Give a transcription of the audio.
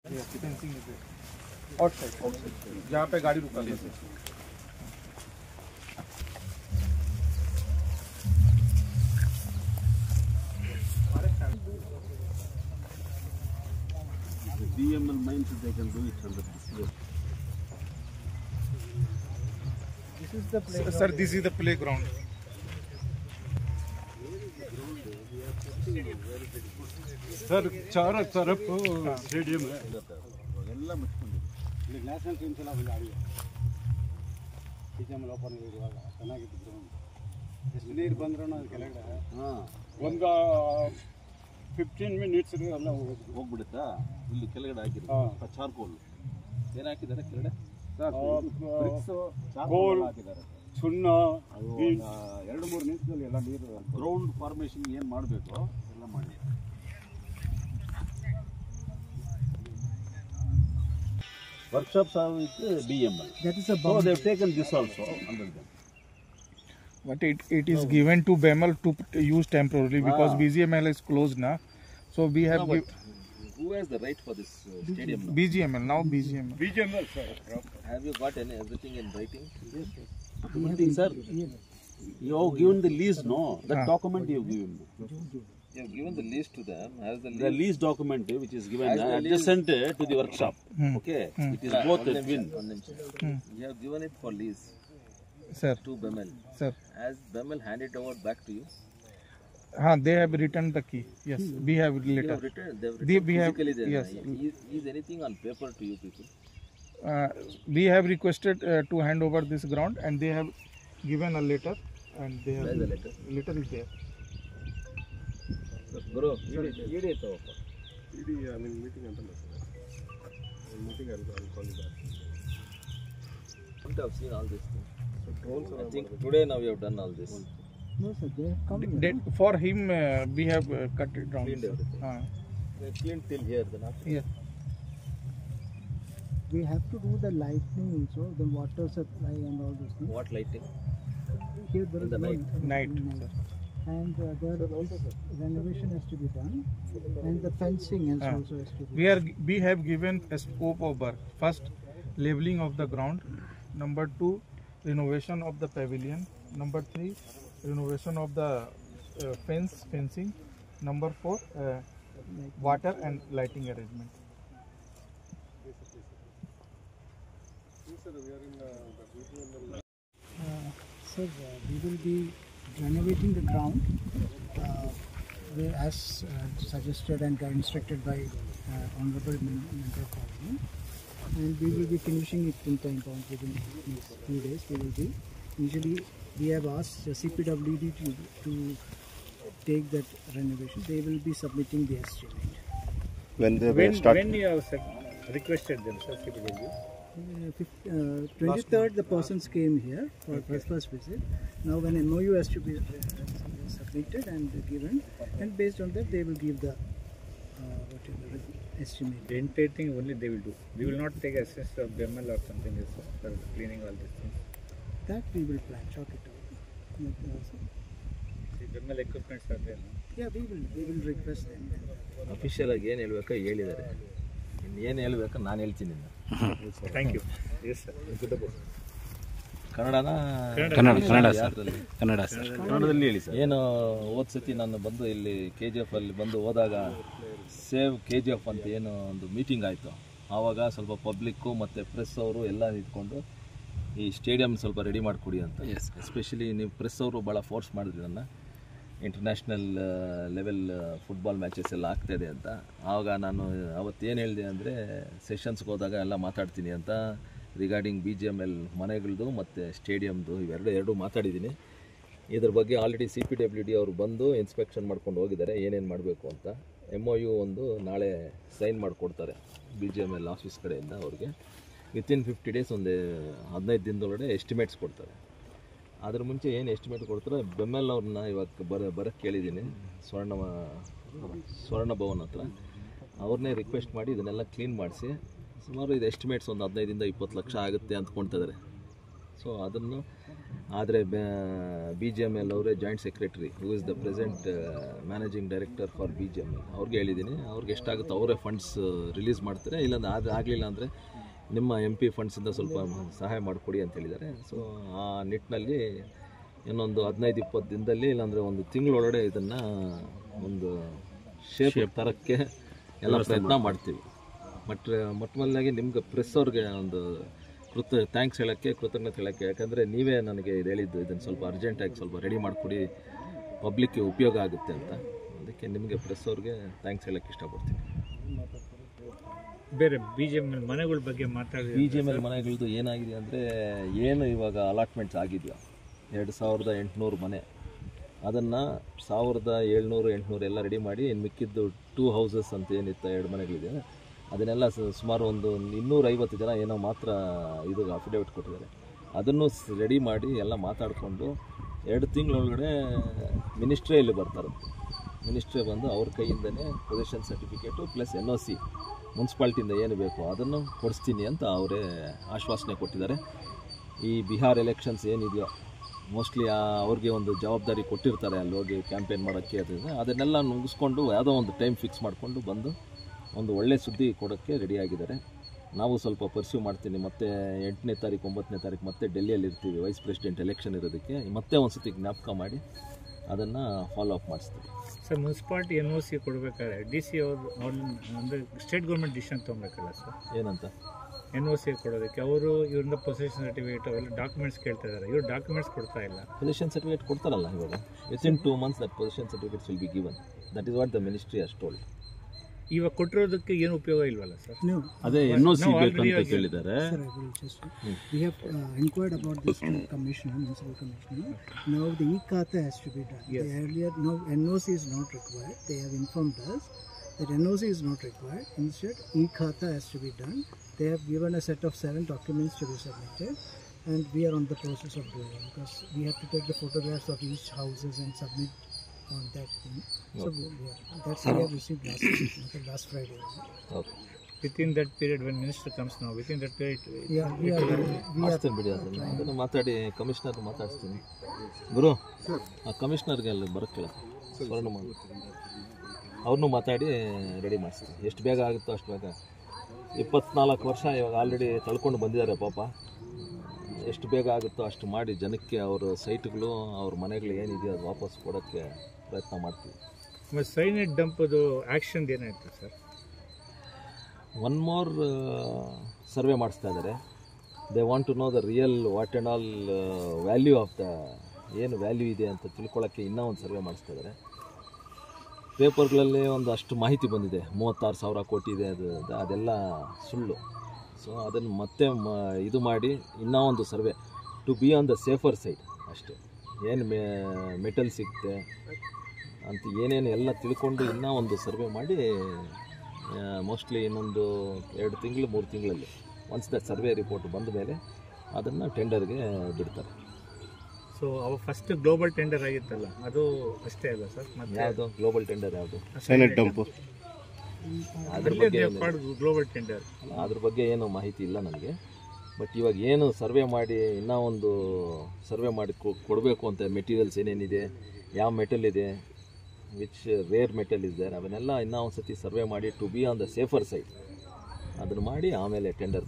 Fencing है outside जहाँ पे गाड़ी रुका है। BML mines they can do it under this year. This is the playground. Sir, this is the playground. Sir, चारों तरफ स्टेडियम है। ಎಲ್ಲ ಮುಚ್ಚಿಕೊಂಡಿದೆ ಇಲ್ಲಿ ನ್ಯಾಷನಲ್ ಟೀಮ್ಸ್ ಎಲ್ಲ ಬಂದು ಆಡಿವೆ ಪಿಚ್ ಓಪನ್ ಇರುವಾಗ ಚೆನ್ನಾಗಿತ್ತು ಗ್ರೌಂಡ್ ಎಷ್ಟು ನೀರು ಬಂದ್ರೂ ಅದು ಕೆಳಗಡೆ ಒಂದು 15 ಮಿನಿಟ್ಸ್ ಎಲ್ಲ ಹೋಗ್ಬಿಡುತ್ತಾ ಇಲ್ಲಿ ಕೆಳಗಡೆ ಹಾಕಿದ್ರು ಚಾರ್ಕೋಲ್ ಏನು ಹಾಕಿದ್ದಾರೆ ಕೆಳಗಡೆ ಚಾರ್ಕೋಲ್ ಹಾಕಿದ್ದಾರೆ ಸುಣ್ಣ 2-3 ನಿಮಿಷದಲ್ಲಿ ಎಲ್ಲ ನೀರು ಗ್ರೌಂಡ್ ಫಾರ್ಮೇಷನ್ ಏನು ಮಾಡಬೇಕು ಎಲ್ಲ ಮಾಡಿ workshops are with BML. That is a so they have taken this also under them. But it is given to BML to use temporarily because BGML is closed now. So we have. No, who has the right for this stadium now? BGML now. BGML sir. Have you got everything in writing? Yes. Everything, sir. You have given the lease, no? That document you have given. You have given the lease to them. Has the lease document which is given adjacent to the workshop. Okay, it is both a win. You have given it for lease, sir, to BML. Sir, has BML handed over back to you? They have returned the key. Yes, we have later. They have returned physically there. Yes. Is anything on paper to you people? We have requested to hand over this ground, and they have given a letter, and they have. Where is the letter? Letter is there. Guru, ED ತಗೋಪ್ಪ. ED meeting ಅಂತಲ್ಲ sir. Meeting I'll call you back. You have seen all this thing. I think today now we have done all this. No sir, they have come. For him, we have cut it down. Cleaned everything. They cleaned till here, then after. Yes. We have to do the lighting also, the water supply and all those things. What lighting? Here there In is the night. Sir. And there renovation has to be done, and the fencing also has to be done. We have given a scope of work. First, leveling of the ground. Number 2, renovation of the pavilion. Number 3, renovation of the fencing. Number 4, water and lighting arrangement. Sir, we will be renovating the ground as suggested and instructed by Honorable Member of Parliament, and we will be finishing it in time bound within next few days. We will be initially we have asked CPWD to take that renovation. They will be submitting the estimate. When they will start. When you have requested them, sir, CPWD? 23rd the persons came here for first visit. Now when MOU has to be submitted and given, and based on that they will give the whatever estimate. The entire thing only they will do. We will not take access of BML or something else for cleaning all these things. That we will plan, chalk it out. The BML equipments are there. Yeah, we will request them. Official ಆಗಿ ಏನು ಹೇಳ್ಬೇಕೋ ಹೇಳಿದ್ದಾರೆ. ಇನ್ನು ಏನು ಹೇಳ್ಬೇಕು ನಾನು ಹೇಳ್ತೀನಿ. Thank you. Yes sir. ಕನ್ನಡದಲ್ಲಿ ಹೇಳಿ ಸರ್. ಏನು ಹೋದ ಸತಿ ನಾನು ಬಂದು ಇಲ್ಲಿ KGF ಅಲ್ಲಿ ಬಂದು ಹೋದಾಗ ಸೇವ್ KGF ಅಂತ ಏನು ಒಂದು ಮೀಟಿಂಗ್ ಆಯಿತು. ಆವಾಗ ಸ್ವಲ್ಪ ಪಬ್ಲಿಕ್ಕು ಮತ್ತು ಪ್ರೆಸ್ ಅವರು ಎಲ್ಲ ನಿಂತ್ಕೊಂಡು ಈ ಸ್ಟೇಡಿಯಂ ಸ್ವಲ್ಪ ರೆಡಿ ಮಾಡಿಕೊಡಿ ಅಂತ. ಎಸ್ಪೆಷಲಿ ನೀವು ಪ್ರೆಸ್ ಅವರು ಭಾಳ ಫೋರ್ಸ್ ಮಾಡಿದ್ರಿ ನನ್ನ. ಇಂಟರ್ನ್ಯಾಷನಲ್ ಲೆವೆಲ್ ಫುಟ್ಬಾಲ್ ಮ್ಯಾಚಸ್ ಎಲ್ಲ ಆಗ್ತಾಯಿದೆ ಅಂತ. ಆವಾಗ ನಾನು ಅವತ್ತೇನು ಹೇಳಿದೆ ಅಂದರೆ ಸೆಷನ್ಸ್ಗೆ ಹೋದಾಗ ಎಲ್ಲ ಮಾತಾಡ್ತೀನಿ ಅಂತ ರಿಗಾರ್ಡಿಂಗ್ BGML ಮನೆಗಳದ್ದು ಮತ್ತು ಸ್ಟೇಡಿಯಮ್ದು ಇವೆರಡು ಮಾತಾಡಿದ್ದೀನಿ. ಇದ್ರ ಬಗ್ಗೆ ಆಲ್ರೆಡಿ CPWD ಅವರು ಬಂದು ಇನ್ಸ್ಪೆಕ್ಷನ್ ಮಾಡ್ಕೊಂಡು ಹೋಗಿದ್ದಾರೆ ಏನೇನು ಮಾಡಬೇಕು ಅಂತ. MOU ಒಂದು ನಾಳೆ ಸೈನ್ ಮಾಡಿಕೊಡ್ತಾರೆ BGML ಆಫೀಸ್ ಕಡೆಯಿಂದ ಅವ್ರಿಗೆ. ವಿತಿನ್ 50 ಡೇಸ್ ಒಂದು 15 ದಿನದೊಳಗಡೆ ಎಸ್ಟಿಮೇಟ್ಸ್ ಕೊಡ್ತಾರೆ. ಅದ್ರ ಮುಂಚೆ ಏನು ಎಸ್ಟಿಮೇಟ್ ಕೊಡ್ತಾರೆ BML ಅವ್ರನ್ನ ಇವತ್ತು ಬರೋಕ್ಕೆ ಕೇಳಿದ್ದೀನಿ ಸ್ವರ್ಣ ಭವನ್ ಹತ್ರ. ಅವ್ರನ್ನೇ ರಿಕ್ವೆಸ್ಟ್ ಮಾಡಿ ಇದನ್ನೆಲ್ಲ ಕ್ಲೀನ್ ಮಾಡಿಸಿ ಸುಮಾರು ಇದು ಎಸ್ಟಿಮೇಟ್ಸ್ ಒಂದು 15 ಇಂದ 20 ಲಕ್ಷ ಆಗುತ್ತೆ ಅಂದ್ಕೊಳ್ತಿದ್ದಾರೆ. ಸೊ ಅದನ್ನು ಆದರೆ BGML ಅವರೇ joint secretary who is the present managing director for BGML ಅವ್ರಿಗೆ ಹೇಳಿದ್ದೀನಿ, ಅವ್ರಿಗೆ ಎಷ್ಟಾಗುತ್ತೋ ಅವರೇ ಫಂಡ್ಸ್ ರಿಲೀಸ್ ಮಾಡ್ತಾರೆ, ಇಲ್ಲಾಂದ್ರೆ ಅದು ಆಗಲಿಲ್ಲ ಅಂದರೆ ನಿಮ್ಮ MP ಫಂಡ್ಸಿಂದ ಸ್ವಲ್ಪ ಸಹಾಯ ಮಾಡಿಕೊಡಿ ಅಂತ ಹೇಳಿದ್ದಾರೆ. ಸೊ ಆ ನಿಟ್ಟಿನಲ್ಲಿ ಇನ್ನೊಂದು 15-20 ದಿನದಲ್ಲಿ ಇಲ್ಲಾಂದರೆ ಒಂದು ತಿಂಗಳೊಳಗಡೆ ಇದನ್ನು ಒಂದು ಶೇಪ್ ತರಕ್ಕೆ ಎಲ್ಲ ಪ್ರಯತ್ನ ಮಾಡ್ತೀವಿ. ಮೊಟ್ಟಮೊದಲಾಗಿ ನಿಮ್ಗೆ ಪ್ರೆಸ್ ಅವ್ರಿಗೆ ಒಂದು ಥ್ಯಾಂಕ್ಸ್ ಹೇಳೋಕ್ಕೆ, ಕೃತಜ್ಞತೆ ಹೇಳೋಕ್ಕೆ, ಯಾಕಂದರೆ ನೀವೇ ನನಗೆ ಇದು ಹೇಳಿದ್ದು ಇದನ್ನು ಸ್ವಲ್ಪ ಅರ್ಜೆಂಟಾಗಿ ಸ್ವಲ್ಪ ರೆಡಿ ಮಾಡಿಕೊಡಿ, ಪಬ್ಲಿಕ್ಗೆ ಉಪಯೋಗ ಆಗುತ್ತೆ ಅಂತ. ಅದಕ್ಕೆ ನಿಮಗೆ ಪ್ರೆಸ್ ಅವ್ರಿಗೆ ಥ್ಯಾಂಕ್ಸ್ ಹೇಳೋಕ್ಕೆ ಇಷ್ಟಪಡ್ತೀನಿ. ಬೇರೆ BGML ಮನೆಗಳ ಬಗ್ಗೆ ಮಾತಾಡಿ. BGML ಮನೆಗಳದ್ದು ಏನಾಗಿದೆ ಅಂದರೆ, ಏನು ಇವಾಗ ಅಲಾಟ್ಮೆಂಟ್ಸ್ ಆಗಿದೆಯೋ 2800 ಮನೆ, ಅದನ್ನು 1700-800 ಎಲ್ಲ ರೆಡಿ ಮಾಡಿ, ಇನ್ನು ಮಿಕ್ಕಿದ್ದು 2 ಹೌಸಸ್ ಅಂತ ಏನಿತ್ತು 2 ಮನೆಗಳಿದೆ, ಅದನ್ನೆಲ್ಲ ಸುಮಾರು ಒಂದು 250 ಜನ ಏನೋ ಮಾತ್ರ ಇದು ಅಫಿಡೇವಿಟ್ ಕೊಟ್ಟಿದ್ದಾರೆ. ಅದನ್ನು ರೆಡಿ ಮಾಡಿ ಎಲ್ಲ ಮಾತಾಡಿಕೊಂಡು 2 ತಿಂಗಳೊಳಗಡೆ ಮಿನಿಸ್ಟ್ರೇ ಇಲ್ಲಿ ಬರ್ತಾರೆ. ಮಿನಿಸ್ಟ್ರೇ ಬಂದು ಅವ್ರ ಕೈಯಿಂದನೇ ಪೊಸಿಷನ್ ಸರ್ಟಿಫಿಕೇಟು ಪ್ಲಸ್ NOC ಮುನ್ಸಿಪಾಲ್ಟಿಯಿಂದ ಏನು ಬೇಕು ಅದನ್ನು ಕೊಡಿಸ್ತೀನಿ ಅಂತ ಅವರೇ ಆಶ್ವಾಸನೆ ಕೊಟ್ಟಿದ್ದಾರೆ. ಈ ಬಿಹಾರ್ ಎಲೆಕ್ಷನ್ಸ್ ಏನಿದೆಯೋ ಮೋಸ್ಟ್ಲಿ ಅವ್ರಿಗೆ ಒಂದು ಜವಾಬ್ದಾರಿ ಕೊಟ್ಟಿರ್ತಾರೆ ಅಲ್ಲಿ ಹೋಗಿ ಕ್ಯಾಂಪೇನ್ ಮಾಡೋಕ್ಕೆ, ಅದನ್ನೆಲ್ಲ ಮುಗಿಸ್ಕೊಂಡು ಯಾವುದೋ ಒಂದು ಟೈಮ್ ಫಿಕ್ಸ್ ಮಾಡಿಕೊಂಡು ಬಂದು ಒಂದು ಒಳ್ಳೆ ಸುದ್ದಿ ಕೊಡೋಕ್ಕೆ ರೆಡಿಯಾಗಿದ್ದಾರೆ. ನಾವು ಸ್ವಲ್ಪ ಪರ್ಸ್ಯೂ ಮಾಡ್ತೀನಿ, ಮತ್ತು 8ನೇ ತಾರೀಕು 9ನೇ ತಾರೀಕು ಮತ್ತೆ ಡೆಲ್ಲಿಯಲ್ಲಿ ಇರ್ತೀವಿ, ವೈಸ್ ಪ್ರೆಸಿಡೆಂಟ್ ಎಲೆಕ್ಷನ್ ಇರೋದಕ್ಕೆ. ಮತ್ತೆ ಒಂದು ಸತಿ ಜ್ಞಾಪಕ ಮಾಡಿ ಅದನ್ನು ಫಾಲೋ ಅಪ್ ಮಾಡಿಸ್ತೀವಿ. ಸರ್, ಮುನ್ಸಿಪಾಲ್ಟಿ NOC ಕೊಡಬೇಕಾದ್ರೆ DC ಅವರು ಅಂದರೆ ಸ್ಟೇಟ್ ಗೌರ್ಮೆಂಟ್ ಡಿಸಿಷನ್ ತೊಗೊಬೇಕಲ್ಲ ಸರ್? ಏನಂತ NOC ಕೊಡೋದಕ್ಕೆ ಅವರು ಇವರಿಂದ ಪೊಸಿಷನ್ ಸರ್ಟಿಫಿಕೇಟ್ ಅವೆಲ್ಲ ಡಾಕ್ಯುಮೆಂಟ್ಸ್ ಕೇಳ್ತಾ ಇದ್ದಾರೆ, ಇವರು ಡಾಕ್ಯುಮೆಂಟ್ಸ್ ಕೊಡ್ತಾ ಇಲ್ಲ. ಪೊಸಿಷನ್ ಸರ್ಟಿಫಿಕೇಟ್ ಕೊಡ್ತಾರಲ್ಲ ಇವಾಗ, within 2 months that position certificates will be given. That is what the ministry has told. ಇವಾಗ ಕೊಟ್ಟಿರೋದಕ್ಕೆ ಏನು ಉಪಯೋಗ ಇಲ್ವಲ್ಲ ಸರ್? ಅದೇ NOC ಬೇಕಂತ ಕೇಳಿದ್ದಾರೆ. We have inquired about this to Commissioner, Municipal Commissioner. Now the e-Khata has to be done. Yes. Earlier, now NOC is not required. They have informed us that NOC is not required. Instead, e-Khata has to be done. They have given a set of 7 documents to be submitted, and we are on the process of doing it because we have to take the photographs of each houses and submit on that thing. So that's we have received last Friday. Okay, Within that period when minister comes now, within that period, We are ಮಾಡಿಸ್ತೀನಿ ಬಿಡಿ ಅದನ್ನು ಮಾತಾಡಿ commissioner ಮಾತಾಡಿಸ್ತೀನಿ. ಗುರು, ಆ ಕಮಿಷನರ್ಗೆ ಅಲ್ಲಿ ಬರೋಕ್ಕಿಲ್ಲ, ಸ್ವರ್ಣ ಮಾಡಿ ಅವ್ರನ್ನೂ ಮಾತಾಡಿ ರೆಡಿ ಮಾಡಿಸ್ತೀನಿ. ಎಷ್ಟು ಬೇಗ ಆಗುತ್ತೋ ಅಷ್ಟು ಬೇಗ. 24 ವರ್ಷ ಇವಾಗ ಆಲ್ರೆಡಿ ತಳ್ಕೊಂಡು ಬಂದಿದ್ದಾರೆ ಪಾಪ. ಎಷ್ಟು ಬೇಗ ಆಗುತ್ತೋ ಅಷ್ಟು ಮಾಡಿ ಜನಕ್ಕೆ ಅವ್ರ ಸೈಟ್ಗಳು ಅವ್ರ ಮನೆಗಳು ಏನಿದೆಯೋ ಅದು ವಾಪಸ್ ಕೊಡೋಕ್ಕೆ ಪ್ರಯತ್ನ ಮಾಡ್ತೀವಿ. ಮತ್ತು ಸೈನೇಟ್ ಡಂಪದು ಆ್ಯಕ್ಷನ್ ಏನಾಯ್ತು ಸರ್? 1 more ಸರ್ವೆ ಮಾಡಿಸ್ತಾ ಇದ್ದಾರೆ. They want to know the real what and all value of the, ಏನು ವ್ಯಾಲ್ಯೂ ಇದೆ ಅಂತ ತಿಳ್ಕೊಳ್ಳೋಕ್ಕೆ ಇನ್ನೂ ಒಂದು ಸರ್ವೆ ಮಾಡಿಸ್ತಾ ಇದ್ದಾರೆ. ಪೇಪರ್ಗಳಲ್ಲಿ ಒಂದು ಅಷ್ಟು ಮಾಹಿತಿ ಬಂದಿದೆ, 36,000 ಕೋಟಿ ಇದೆ, ಅದೆಲ್ಲ ಸುಳ್ಳು. ಸೊ ಅದನ್ನು ಮತ್ತೆ ಇದು ಮಾಡಿ ಇನ್ನೂ ಒಂದು survey to be on the safer side ಅಷ್ಟೇ. ಏನು ಮೆಟಲ್ ಸಿಗುತ್ತೆ ಅಂತ ಏನೇನು ಎಲ್ಲ ತಿಳ್ಕೊಂಡು ಇನ್ನೂ ಒಂದು ಸರ್ವೆ ಮಾಡಿ ಮೋಸ್ಟ್ಲಿ ಇನ್ನೊಂದು 2 ತಿಂಗಳು 3 ತಿಂಗಳಲ್ಲಿ ಒನ್ಸ್ ದಟ್ ಸರ್ವೆ ರಿಪೋರ್ಟ್ ಬಂದ ಮೇಲೆ ಅದನ್ನು ಟೆಂಡರ್ಗೆ ಬಿಡ್ತಾರೆ. ಸೊ ಅವ ಫಸ್ಟ್ ಗ್ಲೋಬಲ್ ಟೆಂಡರ್ ಆಗಿತ್ತಲ್ಲ, ಅದು ಅಷ್ಟೇ ಅಲ್ಲ ಸರ್? ಮತ್ತೆ ಯಾವುದು ಗ್ಲೋಬಲ್ ಟೆಂಡರ್? ಯಾವುದು ಸೈನೆಟ್ ಡಂಪು? ಗ್ಲೋಬಲ್ ಟೆಂಡರ್ ಅದ್ರ ಬಗ್ಗೆ ಏನು ಮಾಹಿತಿ ಇಲ್ಲ ನನಗೆ. ಬಟ್ ಇವಾಗ ಏನು ಸರ್ವೆ ಮಾಡಿ ಇನ್ನೂ ಒಂದು ಸರ್ವೆ ಮಾಡಿ ಕೊಡಬೇಕು ಅಂತ, ಮೆಟೀರಿಯಲ್ಸ್ ಏನೇನಿದೆ, ಯಾವ ಮೆಟಲ್ ಇದೆ, ವಿಚ್ ರೇರ್ ಮೆಟಲ್ ಇದೆ, ಅವನ್ನೆಲ್ಲ ಇನ್ನೂ ಒಂದು ಸತಿ ಸರ್ವೆ ಮಾಡಿ to be on the safer side ಅದನ್ನು ಮಾಡಿ ಆಮೇಲೆ ಟೆಂಡರ್